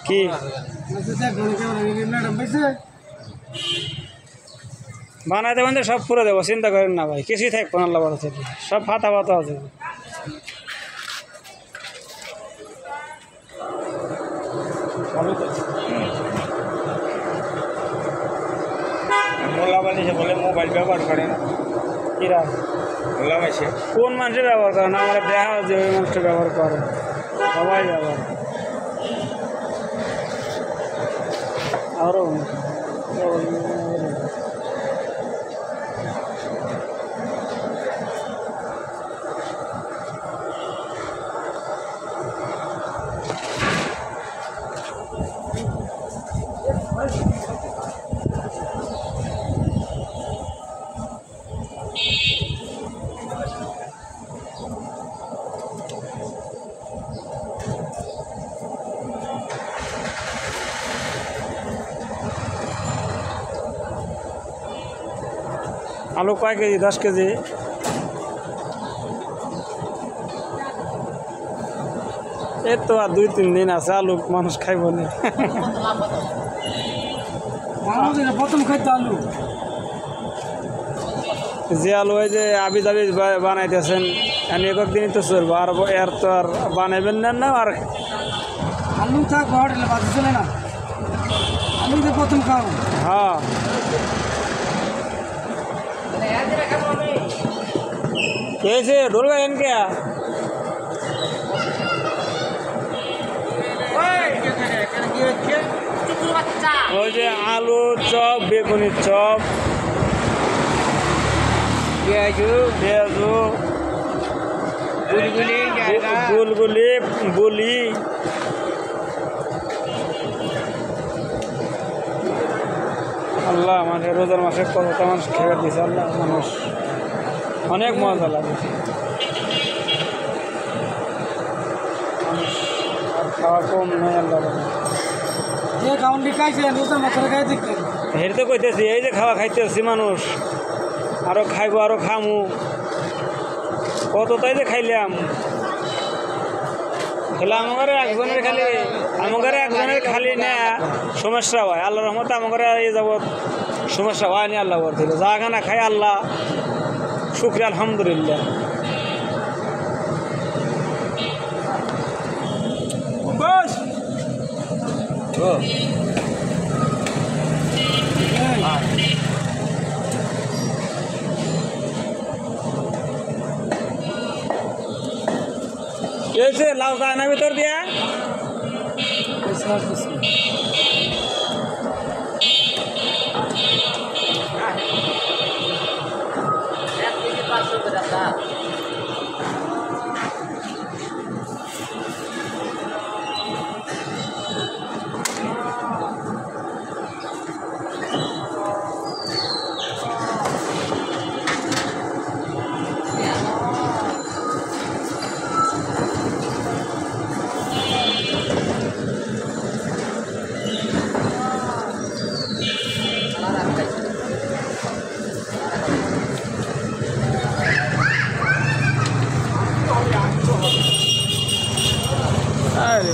কি বানাই দেবেন সব পুরো দেবো, চিন্তা করেন না ভাই, কিছুই থাকবো না, আল্লাহ বড় থাকবে, সব ফাতা ফাতা আছে। মোল্লা বানিয়েছে বলে মোবাইল ব্যবহার করে না, কিরা মোল্লা বানিয়েছে কোন মানুষের ব্যবহার করে না, আমরা দেখা যে ওই মানুষটা ব্যবহার করে, সবাই ব্যবহার আরও আলু কয় কেজি? 10 কেজি। এই তো আর 2-3 দিন আছে, আলু মানুষ খাইব না। প্রথম খাইতে আলু, যে আলু ওই যে আবি দাবি বানাইতেছেন, আমি একক দিনই তো চলবো, আর এর তো আর বানাইবেন না। আর আলু থাক হোটেলে বাদ চলে না, আলু তো প্রথম খাও। হ্যাঁ कैसे ढोल गए क्या? ওই যে আলু চপ, বেগুনি চপ, পেঁয়াজু, গুলগুলি, বুলি, আল্লাহ মানে রোজার মাসে কতটা মানুষ খেয়ে দিয়েছে, আল্লাহ মানুষ অনেক মজা লাগে, খাওয়া কম নেই। আল্লাহ হেঁটে তো কইতেছি, এই যে খাওয়া খাইতেছি মানুষ, আরো খাইবো, আরো খামু, কতটাই যে খাইলাম, তাহলে আমার একজনের খালি না সমস্যা হয়, আল্লাহ রহমতে আমার এই যাবৎ সমস্যা হয়নি, আল্লাহ বলছিল যা খানা খাই আল্লাহ শুক্রিয়া, আলহামদুলিল্লাহ। লাউ যায় না ভিতর দিয়া, अरे